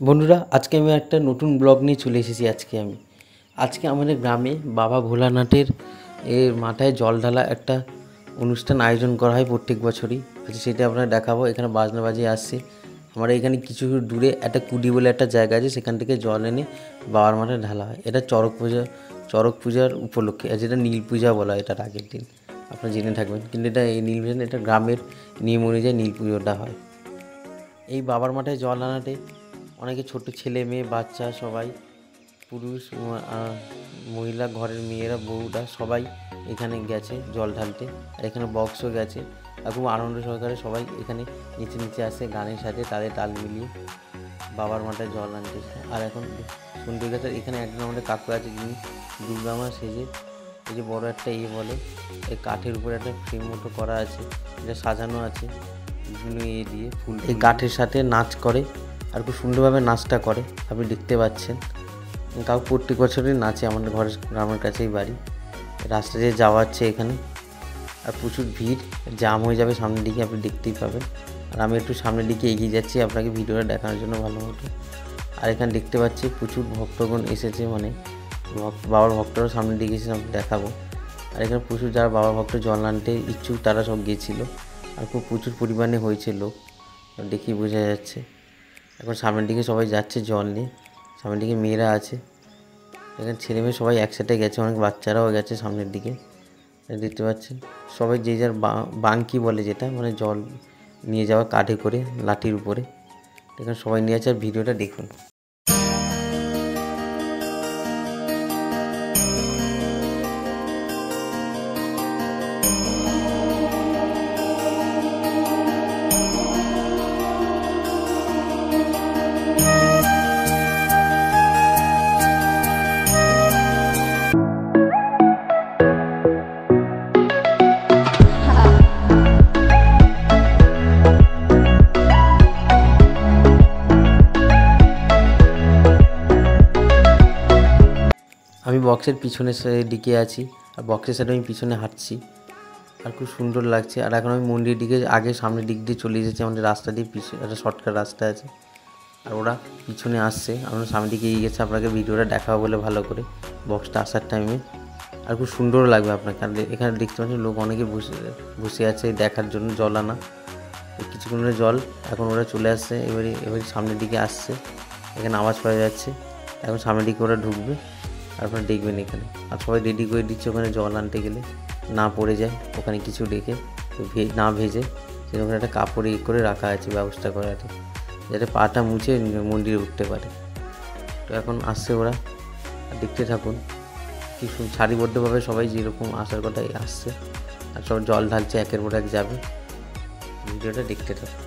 বন্ধুরা, আজকে আমি একটা নতুন ব্লগ নিয়ে চলে এসেছি। আজকে আমাদের গ্রামে বাবা ভোলানাথের মাথায় জল ঢালা একটা অনুষ্ঠান আয়োজন করা হয় প্রত্যেক বছরই। সেটা আপনারা দেখাবো। এখানে বাজনা বাজিয়ে আসছে। আমরা এখানে কিছু দূরে একটা কুডি বলে একটা জায়গা আছে, সেখান থেকে জল এনে বাবার মাথায় ঢালা হয়। এটা চড়ক পূজার উপলক্ষে, যেটা নীল পূজা বলা হয় এটার আগের দিন, আপনারা জেনে থাকবেন। কিন্তু এটা এই নীল পূজা, এটা গ্রামের নিয়ম অনুযায়ী নীল পুজোটা হয়। এই বাবার মাথায় জল আনাতে অনেকে ছোট ছেলে মেয়ে বাচ্চা সবাই, পুরুষ মহিলা, ঘরের মেয়েরা বউরা সবাই এখানে গেছে জল ঢালতে। আর এখানে বক্সও গেছে, আর খুব আনন্দ সহকারে সবাই এখানে নিচে আসে গানের সাথে তাদের তাল মিলিয়ে বাবার মাথায় জল আনতে। আর এখন সন্ধ্যে গেছে। এখানে একজন আমাদের কাকু আছে, যিনি দুর্গা মা সেজে, এই যে বড় একটা বলে, এই কাঠের উপরে একটা ফ্রেম মতো করা আছে, এটা সাজানো আছে বিভিন্ন দিয়ে ফুল। এই কাঠের সাথে নাচ করে, আর খুব সুন্দরভাবে নাচটা করে, আপনি দেখতে পাচ্ছেন। কাউ প্রত্যেক বছরই নাচে। আমাদের ঘরের গ্রামের কাছেই বাড়ি। রাস্তা দিয়ে যাওয়া হচ্ছে এখানে, আর প্রচুর ভিড়, জাম হয়ে যাবে সামনের দিকে, আপনি দেখতেই পাবেন। আর আমি একটু সামনের দিকে এগিয়ে যাচ্ছি আপনাকে ভিডিওটা দেখানোর জন্য ভালো মতো। আর এখানে দেখতে পাচ্ছি প্রচুর ভক্তগণ এসেছে, মানে বাবার ভক্তরা সামনের দিকে এসে আমি দেখাবো। আর এখানে প্রচুর যারা বাবার ভক্ত জল আনতে ইচ্ছুক তারা সব গিয়েছিল, আর খুব প্রচুর পরিমাণে হয়েছে লোক, দেখেই বোঝা যাচ্ছে। এখন সামনের দিকে সবাই যাচ্ছে জল নিয়ে, সামনের দিকে মেয়েরা আছে, এখানে ছেলে মেয়ে সবাই একসাথে গেছে, অনেক বাচ্চারাও গেছে সামনের দিকে, দেখতে পাচ্ছেন। সবাই যে যার বাঙ্কি বলে, যেটা মানে জল নিয়ে যাওয়া কাঠে করে লাঠির উপরে, এখানে সবাই নিয়ে আছে। আর ভিডিওটা দেখুন। আমি বক্সের পিছনের দিকে আছি, আর বক্সের সাথে আমি পিছনে হাঁটছি, আর খুব সুন্দর লাগছে। আর এখন আমি মন্দিরের দিকে আগে সামনের দিক দিয়ে চলে এসেছি। আমাদের রাস্তা দিয়ে পিছনে একটা শর্টকাট রাস্তা আছে, আর ওরা পিছনে আসছে, আমরা সামনের দিকে এগিয়ে গেছে। আপনাকে ভিডিওটা দেখাবো বলে ভালো করে বক্সটা আসার টাইমে, আর খুব সুন্দর লাগবে আপনাকে। আর এখানে দেখতে পাচ্ছেন লোক অনেকে বসে আছে দেখার জন্য জল আনা। কিছুক্ষণের জল এখন ওরা চলে আসছে, এবারে সামনের দিকে আসছে, এখানে আওয়াজ পাওয়া যাচ্ছে। এখন সামনের দিকে ওরা ঢুকবে, আর আপনারা দেখবেন এখানে। আর সবাই রেডি করে দিচ্ছে, ওখানে জল আনতে গেলে না পড়ে যায়, ওখানে কিছু রেখে না ভেজে সেরকম একটা কাপড়ে করে রাখা আছে, ব্যবস্থা করা আছে, যাতে পাটা মুছে মন্দিরে উঠতে পারে। তো এখন আসছে ওরা, আর দেখতে থাকুন কি সারিবদ্ধভাবে সবাই যেরকম আসার কথাই আসছে, আর সব জল ঢালছে, একের পর এক যাবে। ভিডিওটা দেখতে থাকুন।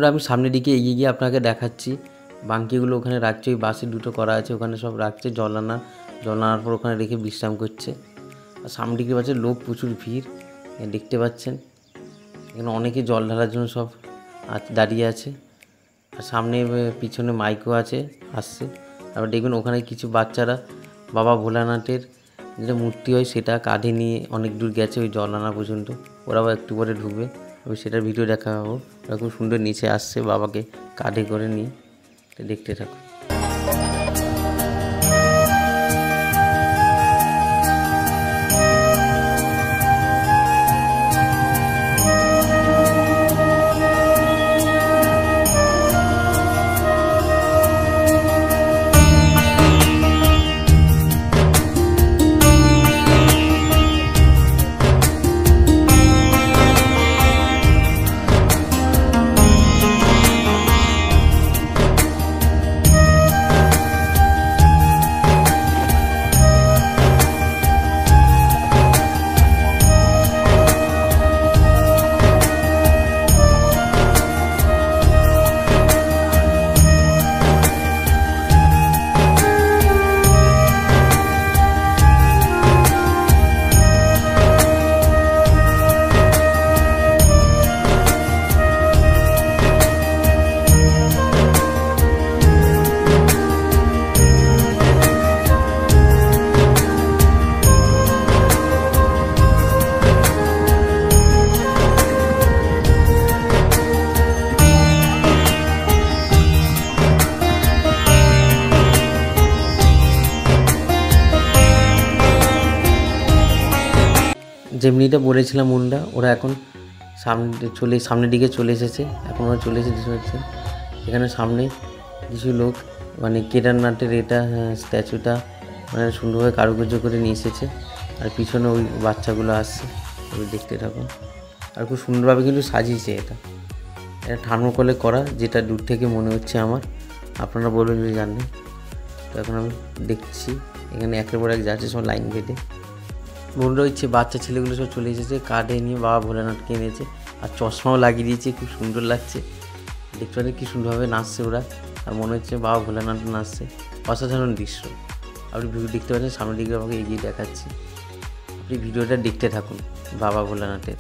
বন্ধুরা আমি সামনের দিকে এগিয়ে গিয়ে আপনাকে দেখাচ্ছি। বাঙ্কিগুলো ওখানে রাখছে, ওই বাসে দুটো করা আছে, ওখানে সব রাখছে জল আনার পর ওখানে রেখে বিশ্রাম করছে। আর সামনের দিকে পাচ্ছে লোক প্রচুর ভিড় দেখতে পাচ্ছেন। এখানে অনেকে জল ঢালার জন্য সব দাঁড়িয়ে আছে। আর সামনে পিছনে মাইকও আছে, আসছে। তারপর দেখবেন ওখানে কিছু বাচ্চারা বাবা ভোলানাথের যেটা মূর্তি হয় সেটা কাঁধে নিয়ে অনেক দূর গেছে ওই জল আনা পর্যন্ত। ওরাও একটু পরে ঢুকবে, আমি সেটার ভিডিও দেখাবো। ওরা খুব সুন্দর নিচে আসছে বাবাকে কাঁধে করে নিয়ে, দেখতে থাকো। যেমনিটা বলেছিলাম মুন্ডা, ওরা এখন সামনের দিকে চলে এসেছে। এখন ওরা চলে এসেছে। এখানে সামনে কিছু লোক মানে কেদারনাথের এটা স্ট্যাচুটা মানে সুন্দরভাবে কারুকার্য করে নিয়ে এসেছে। আর পিছনে ওই বাচ্চাগুলো আসছে, ওই দেখতে থাকুন। আর খুব সুন্দরভাবে কিন্তু সাজিয়েছে এটা থার্মোকলে করা, যেটা দূর থেকে মনে হচ্ছে আমার। আপনারা বলবেন যদি জানেন। তো এখন আমি দেখছি এখানে একের পর এক যাচ্ছে সব লাইন কেটে। বন্ধুরা হচ্ছে বাচ্চা ছেলেগুলো সব চলে এসেছে, কাঁধে নিয়ে বাবা ভোলানাথকে এনেছে। আর চশমাও লাগিয়ে দিয়েছে, খুব সুন্দর লাগছে দেখতে পাচ্ছেন কি সুন্দরভাবে নাচছে ওরা। আর মনে হচ্ছে বাবা ভোলানাথ নাচছে, অসাধারণ দৃশ্য। আপনি ভিডিও দেখতে পাচ্ছেন, সামনের দিকে আমাকে এগিয়ে দেখাচ্ছি। আপনি ভিডিওটা দেখতে থাকুন বাবা ভোলানাথের।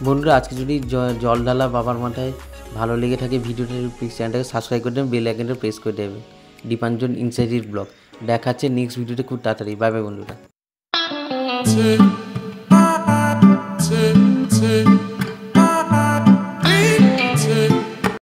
বন্ধুরা আজকে যদি জল ঢালা বাবার মাথায় ভালো লেগে থাকে ভিডিওটা প্লিজ চ্যানেলটাকে সাবস্ক্রাইব করে দেবেন, বেল আইকনটা প্রেস করে দেবেন। দীপাঞ্জন ইনসাইড ব্লগ দেখাচ্ছে নেক্সট ভিডিওতে খুব তাড়াতাড়ি। বাই বাই বন্ধুরা।